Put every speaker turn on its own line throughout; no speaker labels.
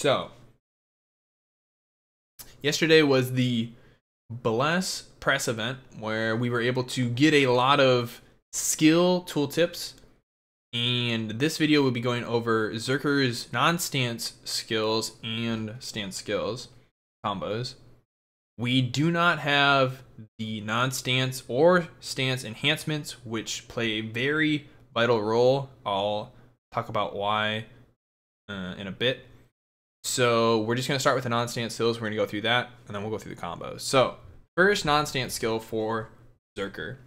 So, yesterday was the Bless press event where we were able to get a lot of skill tooltips, and this video will be going over Berserker's non-stance skills and stance skills combos. We do not have the non-stance or stance enhancements, which play a very vital role. I'll talk about why in a bit. So we're just going to start with the non-stance skills. We're going to go through that, and then we'll go through the combos. So first non-stance skill for Berserker.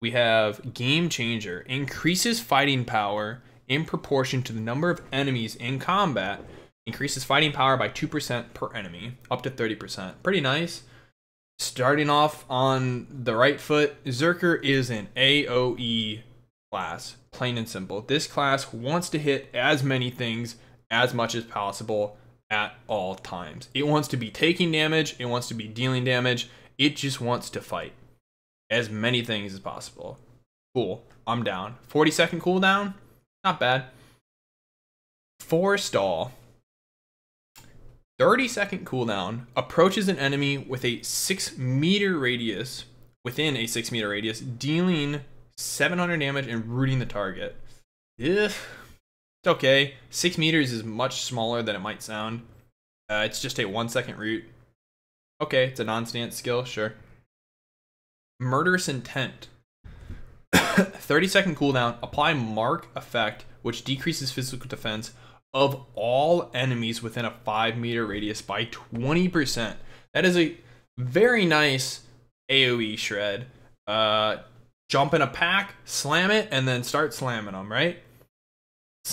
We have Game Changer. Increases fighting power in proportion to the number of enemies in combat. Increases fighting power by 2% per enemy, up to 30%. Pretty nice. Starting off on the right foot, Berserker is an AoE class, plain and simple. This class wants to hit as many things as much as possible at all times. It wants to be taking damage, it wants to be dealing damage, it just wants to fight as many things as possible. Cool, I'm down. 40-second cooldown, not bad. Forestall. 30-second cooldown, approaches an enemy with a 6-meter radius, within a 6-meter radius, dealing 700 damage and rooting the target. It's okay. 6 meters is much smaller than it might sound. It's just a 1-second root. Okay, it's a non-stance skill, sure. Murderous Intent. 30-second cooldown, apply mark effect, which decreases physical defense of all enemies within a 5-meter radius by 20%. That is a very nice AoE shred. Jump in a pack, slam it, and then start slamming them, right?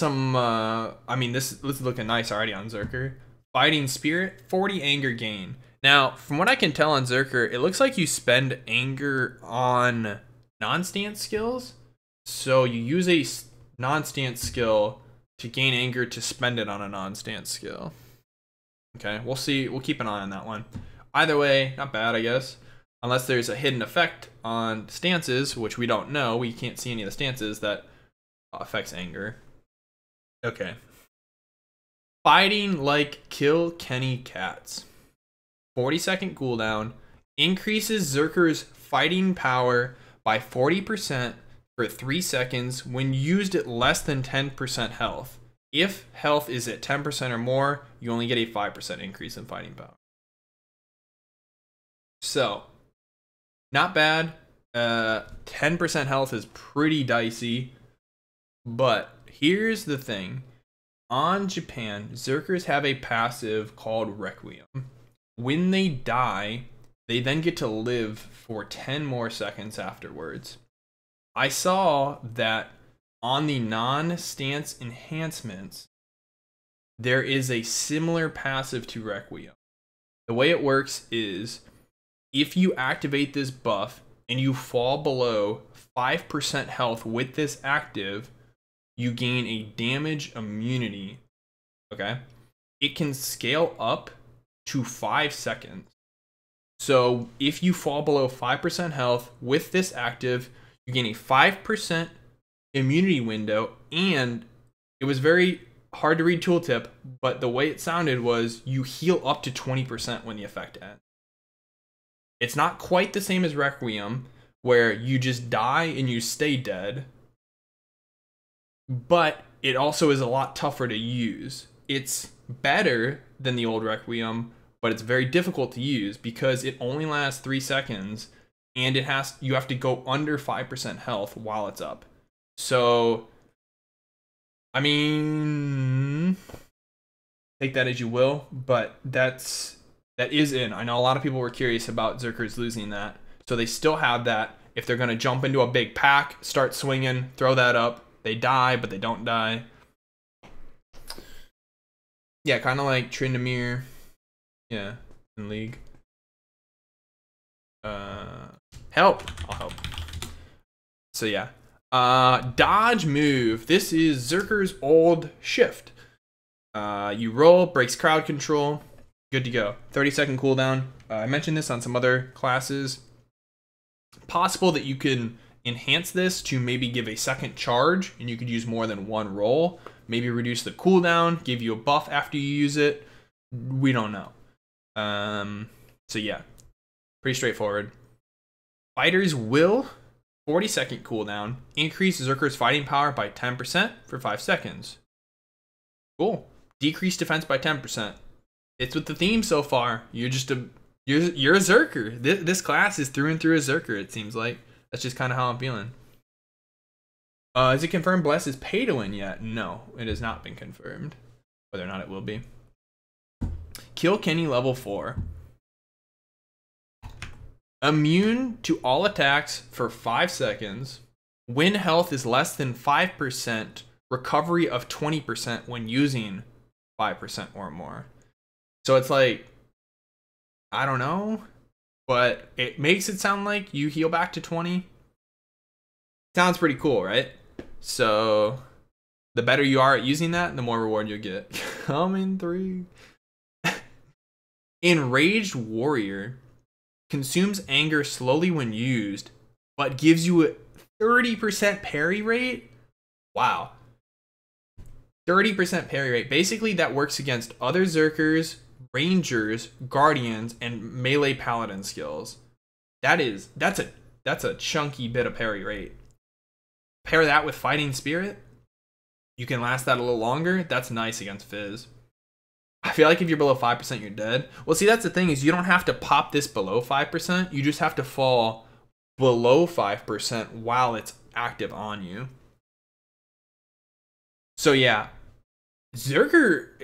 I mean, this is looking nice already on Berserker. Fighting Spirit, 40 anger gain. Now, from what I can tell on Berserker, it looks like you spend anger on non-stance skills. So you use a non-stance skill to gain anger to spend it on a non-stance skill. Okay, we'll see. We'll keep an eye on that one. Either way, not bad, I guess. Unless there's a hidden effect on stances, which we don't know. We can't see any of the stances that affects anger. Okay. Fighting Like Kill Kenny Cats. 40-second cooldown. Increases Berserker's fighting power by 40% for 3 seconds when used at less than 10% health. If health is at 10% or more, you only get a 5% increase in fighting power. So, not bad. 10% health is pretty dicey. But here's the thing. On Japan, Berserkers have a passive called Requiem. When they die, they then get to live for 10 more seconds afterwards. I saw that on the non-stance enhancements, there is a similar passive to Requiem. The way it works is, if you activate this buff and you fall below 5% health with this active, you gain a damage immunity. Okay? It can scale up to 5 seconds. So if you fall below 5% health with this active, you gain a 5% immunity window, and it was very hard to read tooltip, but the way it sounded was you heal up to 20% when the effect ends. It's not quite the same as Requiem, where you just die and you stay dead, but it also is a lot tougher to use. It's better than the old Requiem, but it's very difficult to use because it only lasts 3 seconds, and you have to go under 5% health while it's up. So, I mean, take that as you will, but that is in. I know a lot of people were curious about Berserkers losing that, so they still have that. If they're going to jump into a big pack, start swinging, throw that up, they die, but they don't die. Yeah, kind of like Tryndamere. Yeah, in League. Help! I'll help. So yeah. Dodge move. This is Berserker's old shift. You roll, breaks crowd control. Good to go. 30-second cooldown. I mentioned this on some other classes. Possible that you can enhance this to maybe give a second charge, and you could use more than one roll. Maybe reduce the cooldown, give you a buff after you use it. We don't know. So yeah, pretty straightforward. Fighters will 40-second cooldown. Increase Berserker's fighting power by 10% for 5 seconds. Cool. Decrease defense by 10%. It's with the theme so far. You're a Berserker. This class is through and through a Berserker, it seems like. That's just kind of how I'm feeling. Is it confirmed Bless is pay to win yet? No, it has not been confirmed. Whether or not it will be. Kill Kenny level 4. Immune to all attacks for 5 seconds. When health is less than 5%, recovery of 20% when using 5% or more. So it's like, I don't know, but it makes it sound like you heal back to 20. Sounds pretty cool, right? So the better you are at using that, the more reward you'll get. Coming 3. Enraged Warrior consumes anger slowly when used, but gives you a 30% parry rate. Wow. 30% parry rate. Basically, that works against other Berserkers, Rangers, Guardians, and melee Paladin skills. That's a chunky bit of parry rate. Pair that with Fighting Spirit, you can last that a little longer. That's nice against Fizz. I feel like if you're below 5%, you're dead. Well, see, that's the thing, is you don't have to pop this below 5%. You just have to fall below 5% while it's active on you. So yeah, Berserker,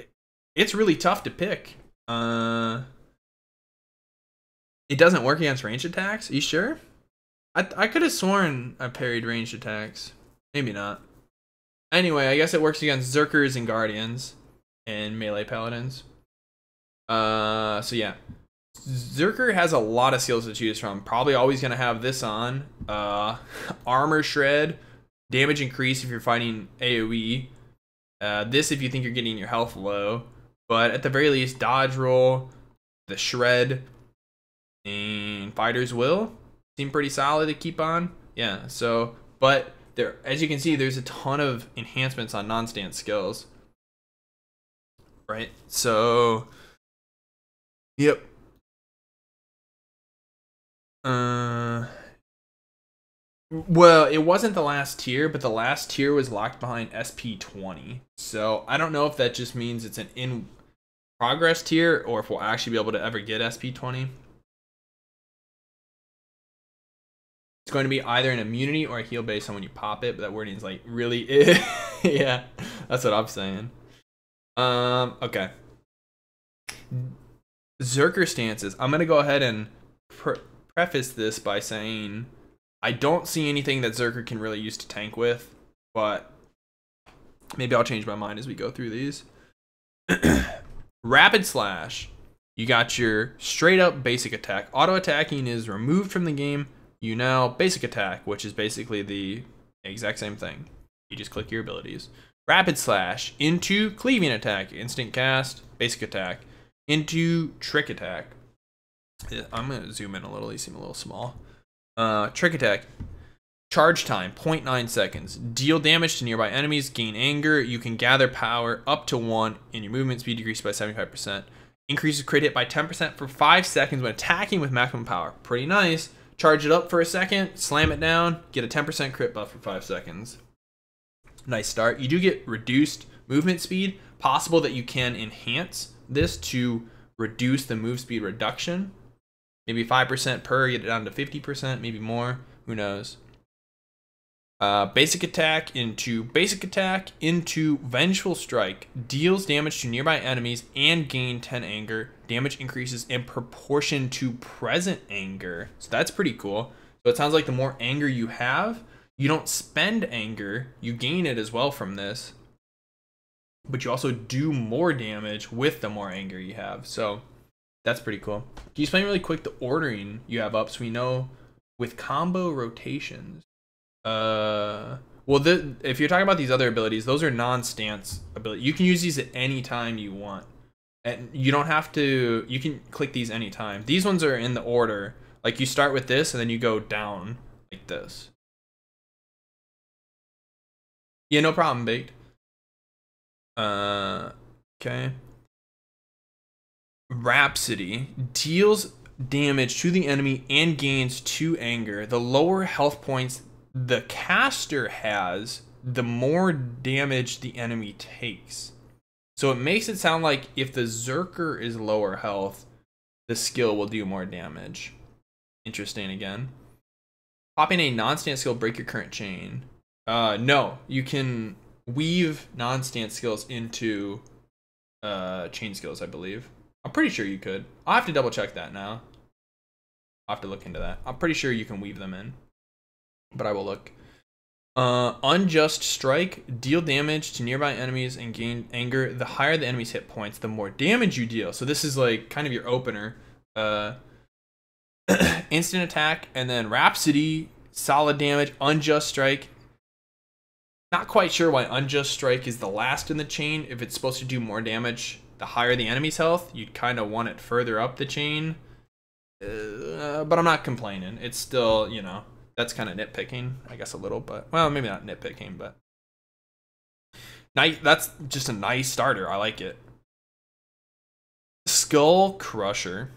it's really tough to pick. It doesn't work against ranged attacks. Are you sure? I could have sworn I parried ranged attacks. Maybe not. Anyway, I guess it works against Berserkers and Guardians and melee Paladins. So yeah, Berserker has a lot of skills to choose from. Probably always gonna have this on. Armor Shred, damage increase if you're fighting AoE. This if you think you're getting your health low. But at the very least, dodge roll, the shred, and Fighter's Will seem pretty solid to keep on. Yeah, so, but there, as you can see, there's a ton of enhancements on non-stance skills. Right? So, yep. Well, it wasn't the last tier, but the last tier was locked behind SP20. So I don't know if that just means it's an in progress tier or if we'll actually be able to ever get SP20. It's going to be either an immunity or a heal based on when you pop it, but that wording is like really, yeah, that's what I'm saying. Okay. Berserker stances. I'm going to go ahead and preface this by saying I don't see anything that Berserker can really use to tank with, but maybe I'll change my mind as we go through these. Rapid Slash. You got your straight up basic attack. Auto attacking is removed from the game. You now basic attack, which is basically the exact same thing. You just click your abilities. Rapid Slash into cleaving attack, instant cast, basic attack, into trick attack. I'm going to zoom in a little, these seem a little small. Trick attack. Charge time, 0.9 seconds. Deal damage to nearby enemies, gain anger. You can gather power up to 1, and your movement speed decreases by 75%. Increases crit hit by 10% for 5 seconds when attacking with maximum power. Pretty nice. Charge it up for a second, slam it down, get a 10% crit buff for 5 seconds. Nice start. You do get reduced movement speed. Possible that you can enhance this to reduce the move speed reduction. Maybe 5% per, get it down to 50%, maybe more. Who knows? Basic attack into Vengeful Strike. Deals damage to nearby enemies and gain 10 anger. Damage increases in proportion to present anger. So that's pretty cool. So it sounds like the more anger you have, you don't spend anger, you gain it as well from this. But you also do more damage with the more anger you have. So that's pretty cool. Can you explain really quick the ordering you have up so we know with combo rotations? Well, if you're talking about these other abilities, those are non-stance abilities. You can use these at any time you want. And you don't have to, you can click these anytime. These ones are in the order. Like you start with this and then you go down like this. Yeah, no problem, Baked. Okay. Rhapsody deals damage to the enemy and gains 2 anger. The lower health points the caster has, the more damage the enemy takes. So it makes it sound like if the Berserker is lower health, the skill will do more damage. Interesting again. Popping a non-stance skill, break your current chain. No, you can weave non-stance skills into chain skills, I believe. I'm pretty sure you could. I'll have to double check that now. I'll have to look into that. I'm pretty sure you can weave them in, but I will look. Unjust Strike, deal damage to nearby enemies and gain anger. The higher the enemy's hit points, the more damage you deal. So this is like kind of your opener. Instant attack, and then Rhapsody, solid damage. Unjust Strike, not quite sure why Unjust Strike is the last in the chain. If it's supposed to do more damage the higher the enemy's health, you'd kind of want it further up the chain. But I'm not complaining. It's still, you know, that's kind of nitpicking, I guess, a little, but, well, maybe not nitpicking, but that's just a nice starter. I like it. Skull Crusher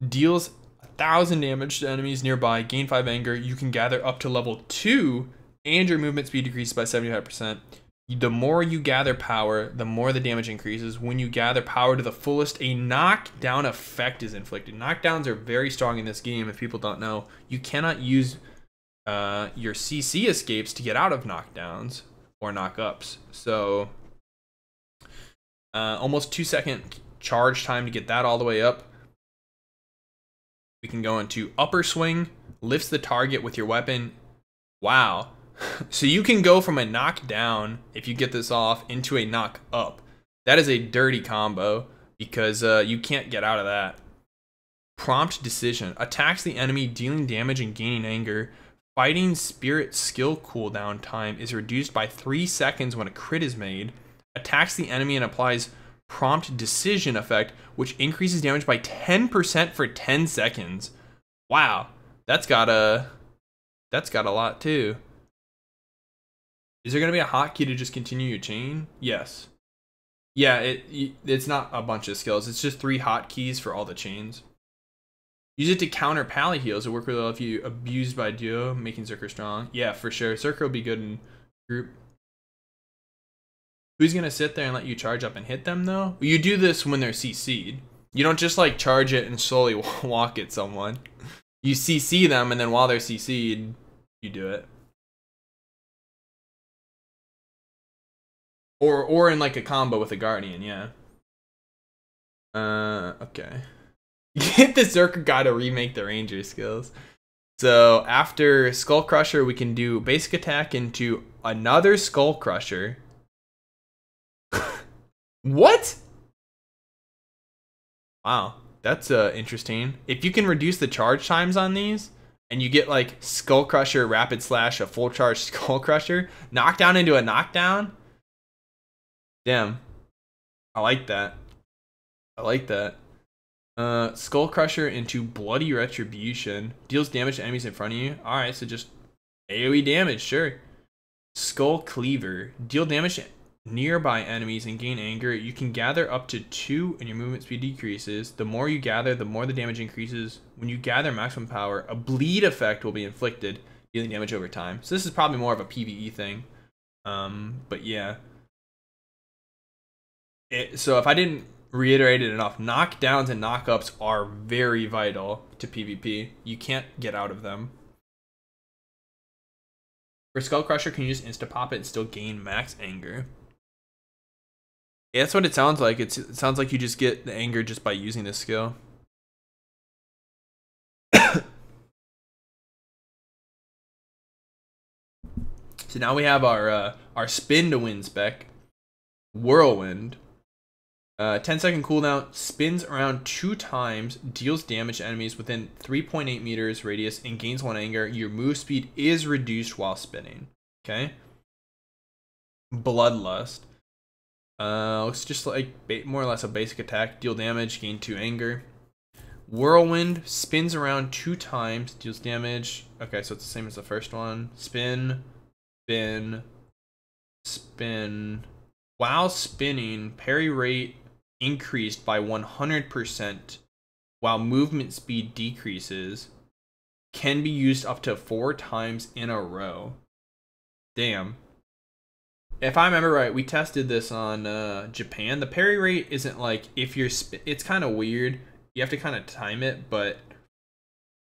deals 1,000 damage to enemies nearby, gain 5 anger. You can gather up to level 2, and your movement speed decreases by 75%. The more you gather power, the more the damage increases. When you gather power to the fullest, a knockdown effect is inflicted. Knockdowns are very strong in this game, if people don't know. You cannot use your CC escapes to get out of knockdowns or knockups. So, almost 2-second charge time to get that all the way up. We can go into upper swing, lifts the target with your weapon. Wow. So you can go from a knockdown, if you get this off, into a knock up. That is a dirty combo because you can't get out of that. Prompt Decision. Attacks the enemy, dealing damage and gaining anger. Fighting Spirit skill cooldown time is reduced by 3 seconds when a crit is made. Attacks the enemy and applies Prompt Decision effect, which increases damage by 10% for 10 seconds. Wow, that's got a lot too. Is there going to be a hotkey to just continue your chain? Yes. Yeah, it's not a bunch of skills. It's just 3 hotkeys for all the chains. Use it to counter pally heals. It work really well if you abused by duo, making Berserker strong. Yeah, for sure. Berserker will be good in group. Who's going to sit there and let you charge up and hit them, though? You do this when they're CC'd. You don't just, like, charge it and slowly walk at someone. You CC them, and then while they're CC'd, you do it. Or in like a combo with a Guardian, yeah. Okay. Get the Berserker guy to remake the Ranger skills. So after Skull Crusher, we can do basic attack into another Skull Crusher. What? Wow, that's interesting. If you can reduce the charge times on these, and you get like Skull Crusher, Rapid Slash, a full charge Skull Crusher, knockdown into a knockdown. Damn, I like that. I like that. Skull Crusher into Bloody Retribution. Deals damage to enemies in front of you. Alright, so just AoE damage, sure. Skull Cleaver. Deal damage to nearby enemies and gain anger. You can gather up to 2 and your movement speed decreases. The more you gather, the more the damage increases. When you gather maximum power, a bleed effect will be inflicted, dealing damage over time. So this is probably more of a PvE thing. But yeah. So if I didn't reiterate it enough, knockdowns and knockups are very vital to PvP. You can't get out of them. For Skull Crusher, can you just insta-pop it and still gain max anger? Yeah, that's what it sounds like. It sounds like you just get the anger just by using this skill. So now we have our spin to win spec. Whirlwind. 10-second cooldown, spins around 2 times, deals damage to enemies within 3.8 meters radius, and gains 1 anger. Your move speed is reduced while spinning. Okay. Bloodlust. Looks just like more or less a basic attack. Deal damage, gain 2 anger. Whirlwind spins around 2 times, deals damage. Okay, so it's the same as the first one. Spin, spin, spin. While spinning, parry rate increased by 100% while movement speed decreases can be used up to 4 times in a row. Damn. If I remember right, we tested this on Japan. The parry rate isn't like if you're it's kind of weird. You have to kind of time it, but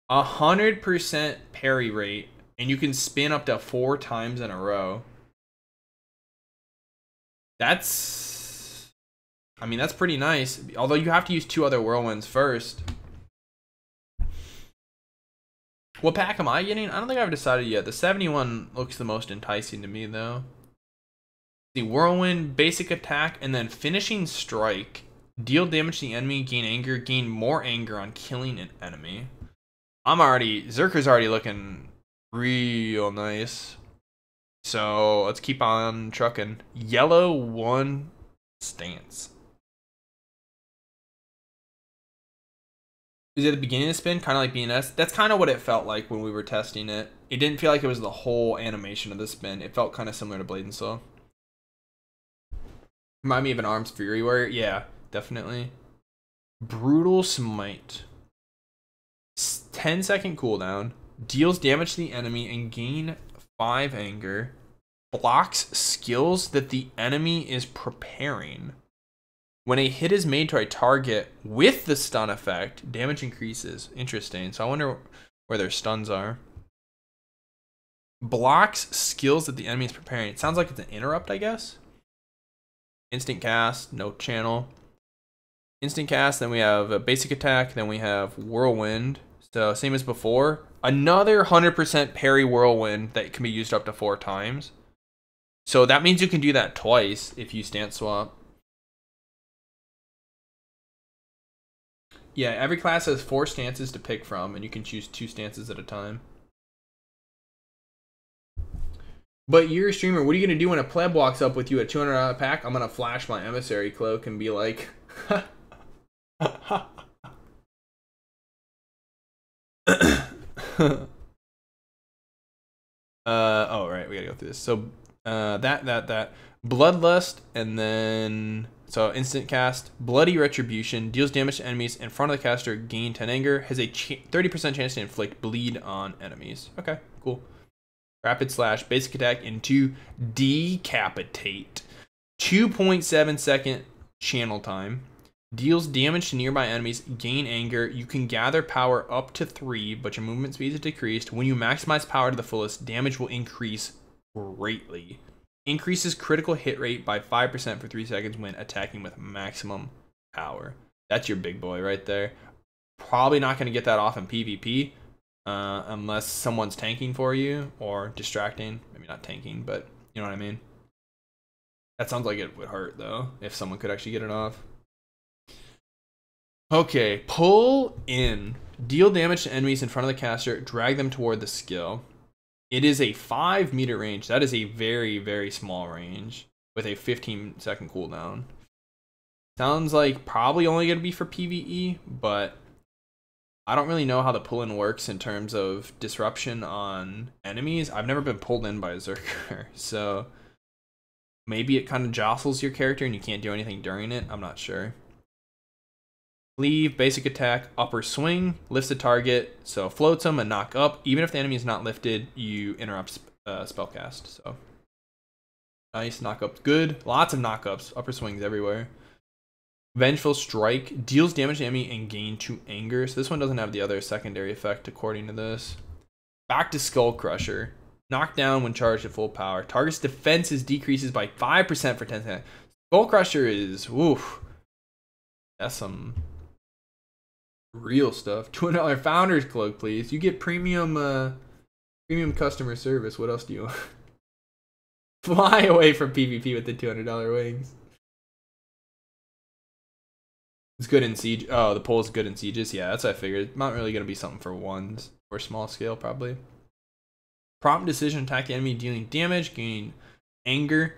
100% parry rate, and you can spin up to 4 times in a row. That's, I mean, that's pretty nice. Although you have to use 2 other whirlwinds first. What pack am I getting? I don't think I've decided yet. The 71 looks the most enticing to me, though. The whirlwind, basic attack, and then finishing strike. Deal damage to the enemy, gain anger, gain more anger on killing an enemy. Berserker's already looking real nice. So let's keep on trucking. Yellow 1 stance. Is it the beginning of the spin? Kind of like BNS? That's kind of what it felt like when we were testing it. It didn't feel like it was the whole animation of the spin. It felt kind of similar to Blade and Soul. Remind me of an Arms Fury Warrior. Yeah, definitely. Brutal Smite. 10-second cooldown. Deals damage to the enemy and gain 5 anger. Blocks skills that the enemy is preparing. When a hit is made to a target with the stun effect, damage increases. Interesting. So I wonder where their stuns are. Blocks skills that the enemy is preparing. It sounds like it's an interrupt, I guess. Instant cast, no channel. Instant cast, then we have a basic attack, then we have whirlwind. So same as before. Another 100% parry whirlwind that can be used up to 4 times. So that means you can do that twice if you stance swap. Yeah, every class has 4 stances to pick from, and you can choose 2 stances at a time. But you're a streamer, what are you going to do when a pleb walks up with you at $200 pack? I'm going to flash my emissary cloak and be like... oh, right, we got to go through this. So, that. Bloodlust, and then... So, instant cast. Bloody Retribution. Deals damage to enemies in front of the caster. Gain 10 anger. Has a 30% chance to inflict bleed on enemies. Okay, cool. Rapid slash, basic attack into decapitate. 2.7 second channel time. Deals damage to nearby enemies, gain anger. You can gather power up to 3, but your movement speed is decreased. When you maximize power to the fullest, damage will increase greatly. Increases critical hit rate by 5% for 3 seconds when attacking with maximum power. That's your big boy right there. Probably not going to get that off in PvP. Unless someone's tanking for you or distracting. Maybe not tanking, but you know what I mean. That sounds like it would hurt though, if someone could actually get it off. Okay, pull in. Deal damage to enemies in front of the caster. Drag them toward the skill. It is a 5-meter range. That is a very, very small range with a 15-second cooldown. Sounds like probably only going to be for PvE, but... I don't really know how the pull-in works in terms of disruption on enemies. I've never been pulled in by a Berserker, so maybe it kind of jostles your character and you can't do anything during it. I'm not sure. Cleave, basic attack, upper swing, lifts the target, so floats them and knock up. Even if the enemy is not lifted, you interrupt spellcast. So nice, knock up, good. Lots of knockups, upper swings everywhere. Vengeful Strike, deals damage to enemy and gain 2 anger. So this one doesn't have the other secondary effect according to this. Back to Skull Crusher. Knocked down when charged at full power. Target's defenses decreases by 5% for 10 seconds. Skull Crusher is, woof. That's some real stuff. $200 Founder's Cloak, please. You get premium customer service. What else do you want? Fly away from PvP with the $200 wings. It's good in siege. Oh, the pull is good in sieges. Yeah, that's what I figured. Not really going to be something for ones or small scale, probably. Prompt decision, attack the enemy, dealing damage, gaining anger.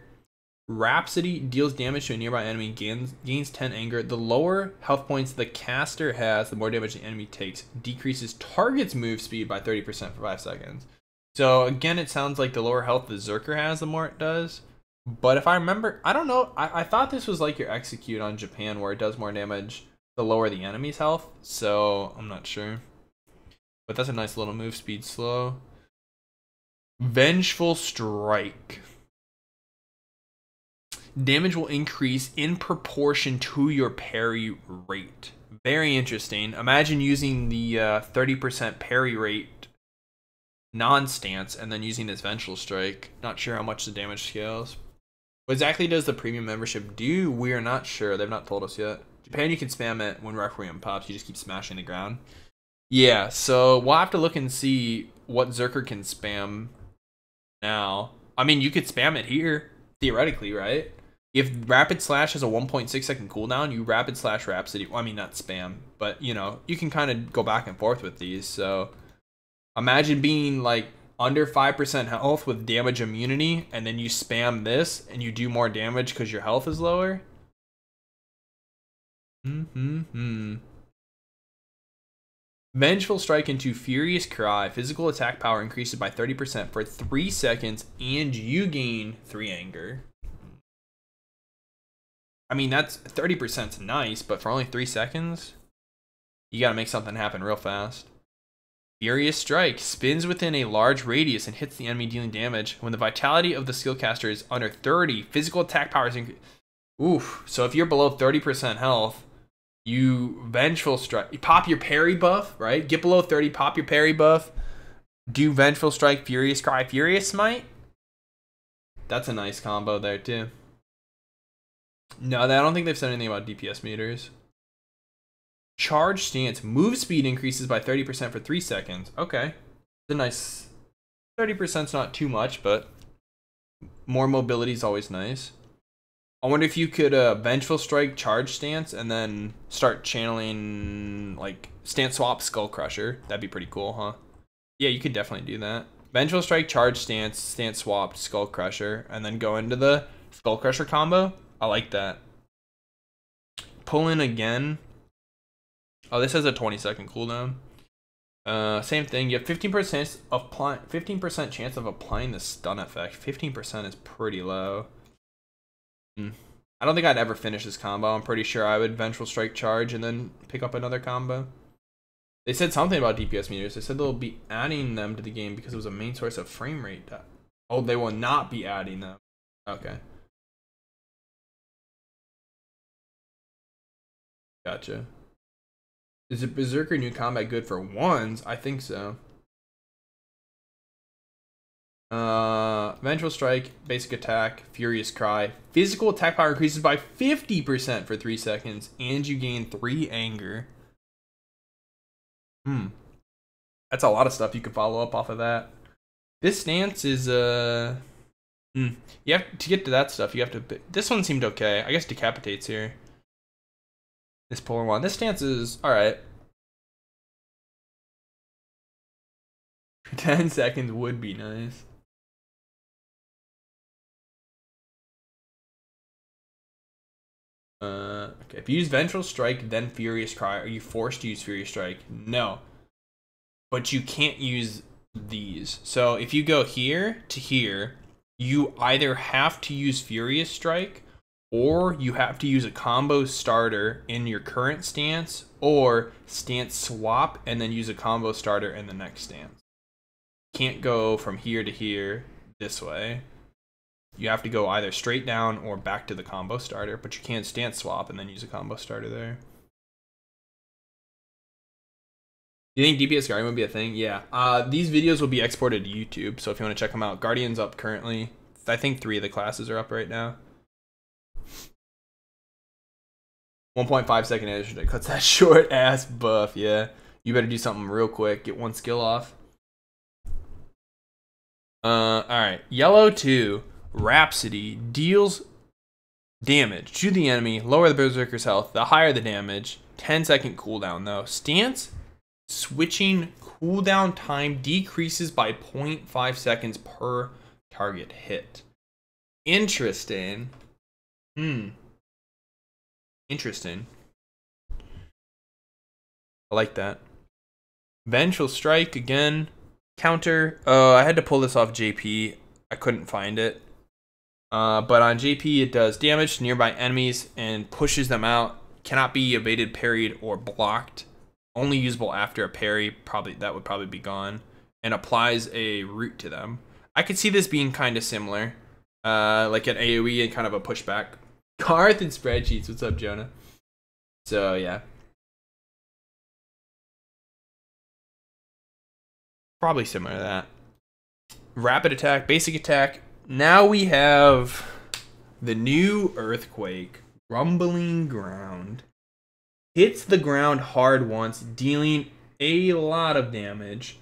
Rhapsody deals damage to a nearby enemy, gains 10 anger. The lower health points the caster has, the more damage the enemy takes. Decreases target's move speed by 30% for 5 seconds. So again, it sounds like the lower health the Berserker has, the more it does. But if I remember, I don't know. I thought this was like your execute on Japan, where it does more damage the lower the enemy's health. So I'm not sure. But that's a nice little move. Speed slow. Vengeful Strike. Damage will increase in proportion to your parry rate. Very interesting. Imagine using the 30% parry rate non-stance and then using this Vengeful Strike. Not sure how much the damage scales. What exactly does the premium membership do? We are not sure. They've not told us yet. Japan, you can spam it when Requiem pops. You just keep smashing the ground. Yeah, so we'll have to look and see what Berserker can spam now. I mean, you could spam it here, theoretically, right? If Rapid Slash has a 1.6 second cooldown, you Rapid Slash Rhapsody. Well, I mean, not spam, but, you know, you can kind of go back and forth with these. So imagine being, like, under 5% health with damage immunity, and then you spam this, and you do more damage because your health is lower. Vengeful Strike into Furious Cry. Physical attack power increases by 30% for 3 seconds, and you gain 3 anger. I mean, that's 30%'s nice, but for only 3 seconds, you gotta make something happen real fast. Furious Strike spins within a large radius and hits the enemy, dealing damage. When the vitality of the skill caster is under 30, physical attack power is increased. Oof. So if you're below 30% health, you Vengeful Strike. You pop your parry buff, right? Get below 30, pop your parry buff. Do Vengeful Strike, Furious Cry, Furious Smite. That's a nice combo there, too. No, I don't think they've said anything about DPS meters. Charge Stance. Move speed increases by 30% for 3 seconds. Okay. It's a nice... 30%'s not too much, but more mobility is always nice. I wonder if you could Vengeful Strike, Charge Stance, and then start channeling, like, Stance Swap, Skull Crusher. That'd be pretty cool, huh? Yeah, you could definitely do that. Vengeful Strike, Charge Stance, Stance Swap, Skull Crusher, and then go into the Skull Crusher combo. I like that. Pull in again. Oh, this has a 20-second cooldown. Same thing. You have 15% chance of applying the stun effect. 15% is pretty low. I don't think I'd ever finish this combo. I'm pretty sure I would Vengeful Strike, Charge, and then pick up another combo. They said something about DPS meters. They said they'll be adding them to the game because it was a main source of frame rate. Oh, they will not be adding them. Okay. Gotcha. Is it Berserker new combat good for ones? I think so. Vengeful Strike, basic attack, Furious Cry. Physical attack power increases by 50% for 3 seconds, and you gain 3 anger. That's a lot of stuff you could follow up off of that. This stance is you have to get to that stuff. You have to. This one seemed okay. I guess decapitates here. This polar one. This stance is alright. 10 seconds would be nice. Okay, if you use Vengeful Strike, then Furious Cry, are you forced to use Furious Strike? No. But you can't use these. So if you go here to here, you either have to use Furious Strike, or you have to use a combo starter in your current stance, or stance swap and then use a combo starter in the next stance. Can't go from here to here this way. You have to go either straight down or back to the combo starter, but you can't stance swap and then use a combo starter there. You think DPS Guardian would be a thing? Yeah. These videos will be exported to YouTube, so if you want to check them out, Guardian's up currently. I think 3 of the classes are up right now. 1.5 second edition cuts that short ass buff. Yeah, you better do something real quick. Get 1 skill off. All right. Yellow 2 Rhapsody deals damage to the enemy. Lower the Berserker's health. The higher the damage. 10-second cooldown though. Stance switching cooldown time decreases by 0.5 seconds per target hit. Interesting. Interesting. I like that. Vengeful Strike again. Counter. I had to pull this off JP. I couldn't find it. But on JP, it does damage to nearby enemies and pushes them out. Cannot be evaded, parried, or blocked. Only usable after a parry. That would probably be gone. And applies a root to them. I could see this being kind of similar. Like an AoE and kind of a pushback. Karth and spreadsheets. What's up, Jonah? So, yeah. Probably similar to that. Rapid attack, basic attack. Now we have the new Earthquake. Rumbling Ground. Hits the ground hard once, dealing a lot of damage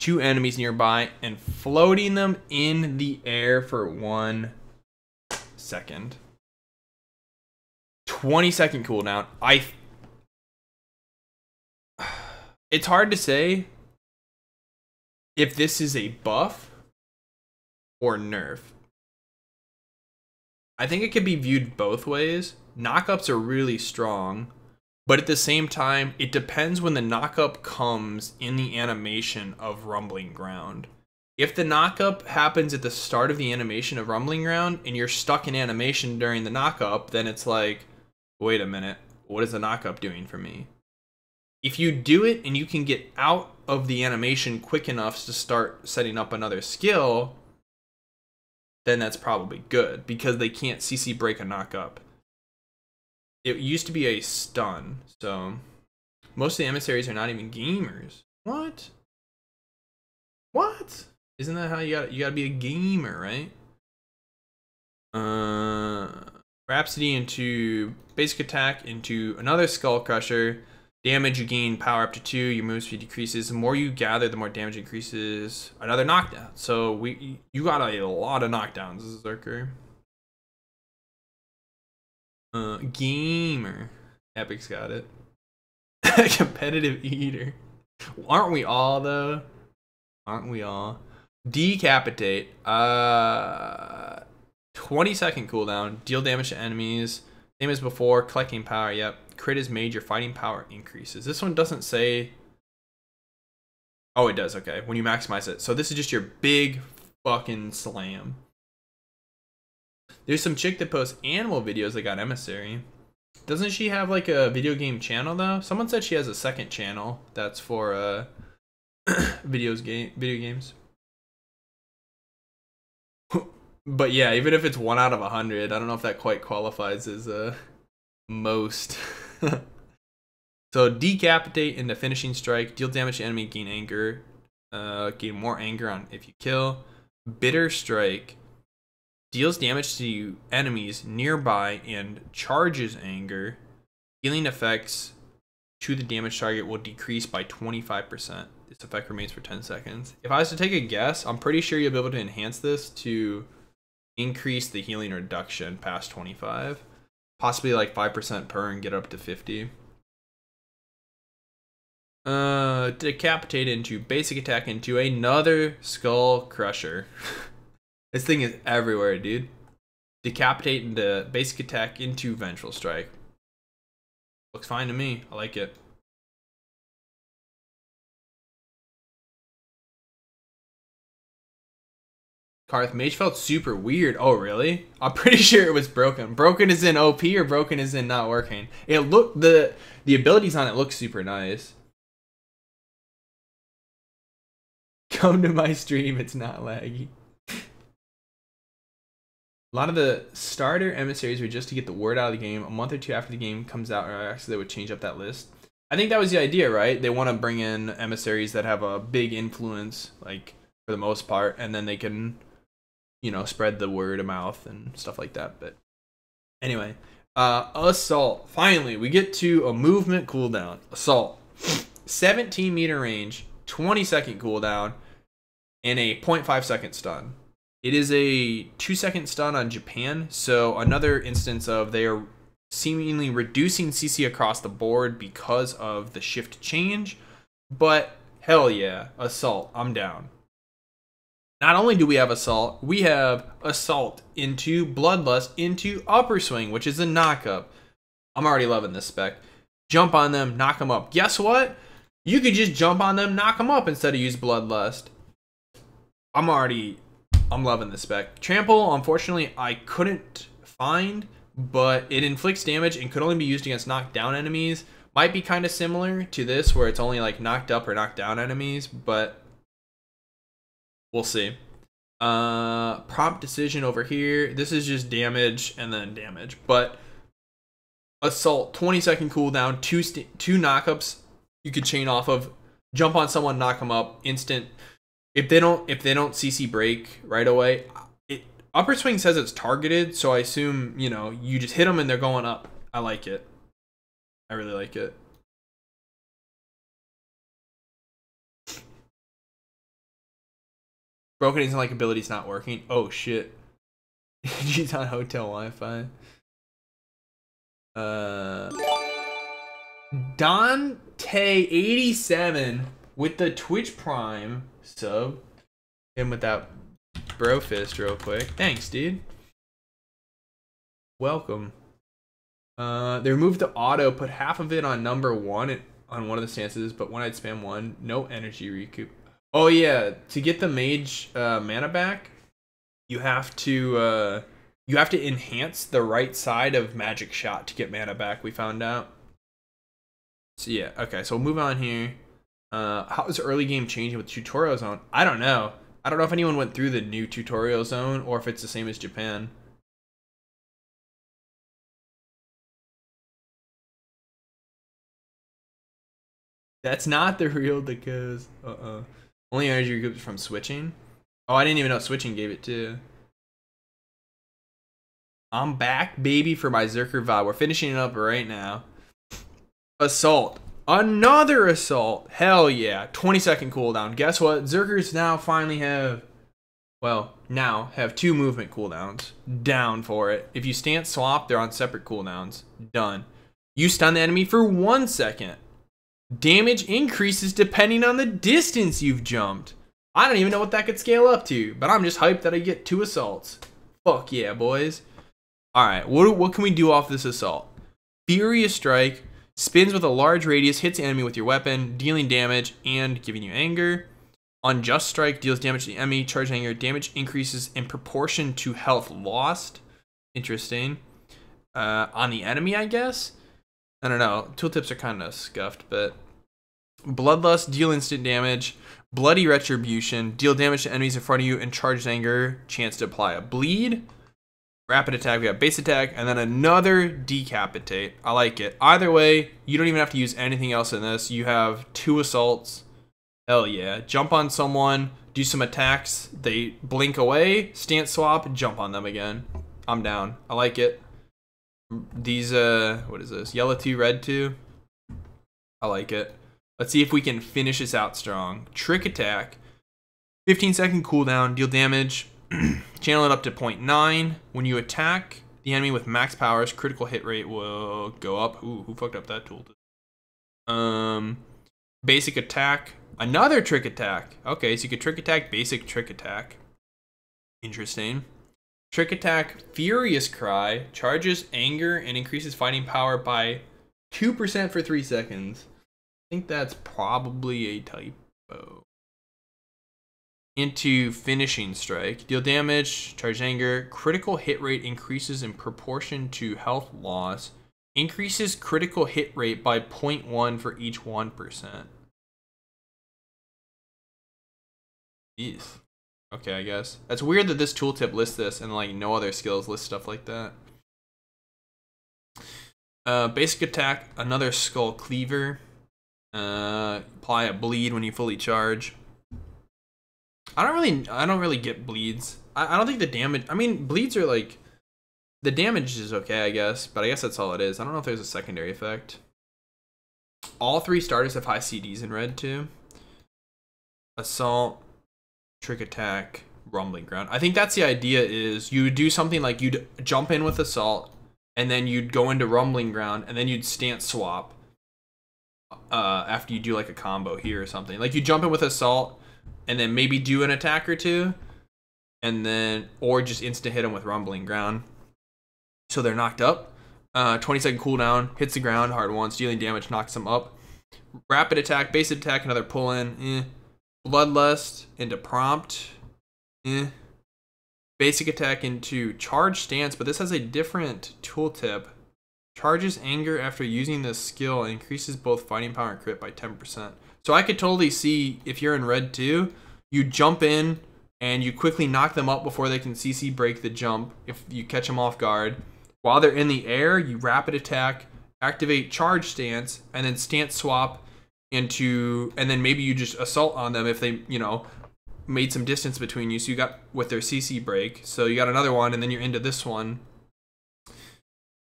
to enemies nearby and floating them in the air for 1 second. 20-second cooldown. It's hard to say if this is a buff or nerf. I think it could be viewed both ways. Knockups are really strong, but at the same time, it depends when the knockup comes in the animation of Rumbling Ground. If the knockup happens at the start of the animation of Rumbling Ground and you're stuck in animation during the knockup, then it's like, wait a minute, what is the knockup doing for me? If you do it and you can get out of the animation quick enough to start setting up another skill, then that's probably good because they can't CC break a knockup. It used to be a stun, so most of the emissaries are not even gamers. What? What? Isn't that how you gotta be a gamer, right? Rhapsody into basic attack into another Skull Crusher. Damage, you gain power up to 2. Your move speed decreases. The more you gather, the more damage increases. Another knockdown. So you got a lot of knockdowns, Berserker. Gamer. Epic's got it. Competitive eater. Aren't we all though? Aren't we all? Decapitate. 20-second cooldown. Deal damage to enemies. Same as before. Collecting power. Yep. Crit is made, your fighting power increases. This one doesn't say. Oh, it does. Okay. When you maximize it. So this is just your big fucking slam. There's some chick that posts animal videos that got emissary. Doesn't she have like a video game channel though? Someone said she has a second channel that's for video games. But yeah, even if it's 1 out of 100, I don't know if that quite qualifies as most. So decapitate into finishing strike, deal damage to enemy, gain anger, gain more anger on if you kill. Bitter strike deals damage to enemies nearby and charges anger. Healing effects to the damage target will decrease by 25%. This effect remains for 10 seconds. If I was to take a guess, I'm pretty sure you'll be able to enhance this to increase the healing reduction past 25. Possibly like 5% per and get up to 50. Decapitate into basic attack into another Skull Crusher. This thing is everywhere, dude. Decapitate into basic attack into Vengeful Strike. Looks fine to me. I like it. Karth, Mage felt super weird. Oh, really? I'm pretty sure it was broken. Broken is in OP or broken is in not working. It looked the abilities on it look super nice. Come to my stream, it's not laggy. A lot of the starter emissaries were just to get the word out of the game. A month or 2 after the game comes out, or actually they would change up that list. I think that was the idea, right? They want to bring in emissaries that have a big influence, like for the most part, and then they can, you know, spread the word of mouth and stuff like that. But anyway, Assault. Finally, we get to a movement cooldown. Assault. 17 meter range, 20-second cooldown, and a 0.5 second stun. It is a 2-second stun on Japan, so another instance of they are seemingly reducing CC across the board because of the shift change. But hell yeah, Assault, I'm down. Not only do we have Assault, we have Assault into Bloodlust into Upper Swing, which is a knockup. I'm already loving this spec. Jump on them, knock them up. Guess what? You could just jump on them, knock them up instead of use Bloodlust. I'm already I'm loving this spec. Trample, unfortunately, I couldn't find, but it inflicts damage and could only be used against knocked down enemies. Might be kind of similar to this, where it's only like knocked up or knocked down enemies, but we'll see. Prompt decision over here. This is just damage and then damage, but assault, 20-second cooldown, two knockups you could chain off of. Jump on someone, knock them up, instant. If they don't CC break right away, upper swing says it's targeted, so I assume, you know, you just hit them and they're going up. I like it. I really like it. Broken isn't like ability's not working. Oh shit. She's on hotel Wi-Fi. Dante87 with the Twitch Prime sub. Him with that bro fist real quick. Thanks, dude. Welcome. They removed the auto, put half of it on number 1 on one of the stances, but when I'd spam 1, no energy recoup. Oh yeah, to get the mage mana back, you have to enhance the right side of magic shot to get mana back. We found out. So yeah, okay, so we'll move on here. How is early game changing with tutorial zone? I don't know. I don't know if anyone went through the new tutorial zone or if it's the same as Japan. That's not the real Dakos. Only energy recoups from switching. Oh, I didn't even know switching gave it too. I'm back, baby, for my Berserker VOD. We're finishing it up right now. Assault. Another assault. Hell yeah. 20-second cooldown. Guess what? Berserkers now finally have, well, now have 2 movement cooldowns. Down for it. If you stance swap, they're on separate cooldowns. Done. You stun the enemy for 1 second. Damage increases depending on the distance you've jumped. I don't even know what that could scale up to, but I'm just hyped that I get 2 assaults. Fuck yeah, boys. Alright, what can we do off this assault? Furious Strike. Spins with a large radius, hits the enemy with your weapon, dealing damage and giving you anger. Unjust Strike deals damage to the enemy, charge anger, damage increases in proportion to health lost. Interesting. On the enemy, I guess? I don't know. Tooltips are kind of scuffed, but Bloodlust, deal instant damage. Bloody Retribution, deal damage to enemies in front of you and charge anger, chance to apply a bleed. Rapid attack, we got base attack, and then another decapitate. I like it. Either way, you don't even have to use anything else in this. You have 2 assaults. Hell yeah. Jump on someone, do some attacks, they blink away, stance swap, jump on them again. I'm down. I like it. These, what is this? Yellow 2, red 2. I like it. Let's see if we can finish this out strong. Trick attack. 15-second cooldown, deal damage. Channel it up to 0.9. When you attack the enemy with max powers, critical hit rate will go up. Ooh, who fucked up that tool? Basic attack. Another trick attack. Okay, so you could trick attack, basic trick attack. Interesting. Trick attack, Furious Cry. Charges anger and increases fighting power by 2% for 3 seconds. I think that's probably a typo. Into Finishing Strike. Deal damage, charge anger. Critical hit rate increases in proportion to health loss. Increases critical hit rate by 0.1 for each 1%. Jeez. Okay, I guess. That's weird that this tooltip lists this and like no other skills list stuff like that. Basic attack, another skull cleaver. Apply a bleed when you fully charge. I don't really get bleeds. I don't think the damage, I mean, bleeds are like, the damage is okay, I guess, but I guess that's all it is. I don't know if there's a secondary effect. All 3 starters have high CDs in red too. Assault, trick attack, rumbling ground. I think that's the idea, is you would do something like you'd jump in with assault and then you'd go into rumbling ground and then you'd stance swap after you do like a combo here or something. Like you jump in with assault and then maybe do an attack or 2 and then, or just instant hit them with rumbling ground so they're knocked up. 20-second cooldown, hits the ground hard once, dealing damage, knocks them up. Rapid attack, base attack, another pull in. Bloodlust into prompt. basic attack into charge stance, but this has a different tooltip. Charges anger after using this skill and increases both fighting power and crit by 10%. So I could totally see if you're in red 2, you jump in and you quickly knock them up before they can CC break the jump if you catch them off guard. While they're in the air, you rapid attack, activate charge stance, and then stance swap into, and then maybe you just assault on them if they, you know, made some distance between you. So you got with their CC break. So you got another one, and then you're into this one.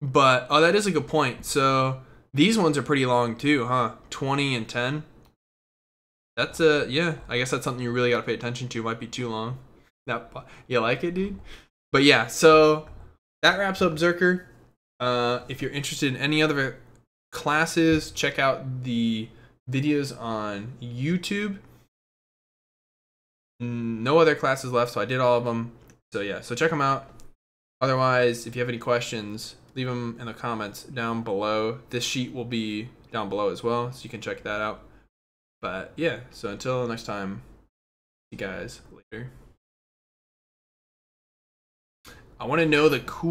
But, oh, that is a good point. So these ones are pretty long too, huh? 20 and 10. That's yeah, I guess that's something you really got to pay attention to. Might be too long. You like it, dude? But yeah, so that wraps up Berserker. If you're interested in any other classes, check out the videos on YouTube. No other classes left, so I did all of them. So yeah, so check them out. Otherwise, if you have any questions, leave them in the comments down below. This sheet will be down below as well, so you can check that out. But yeah, so until next time, see you guys later. I want to know the cool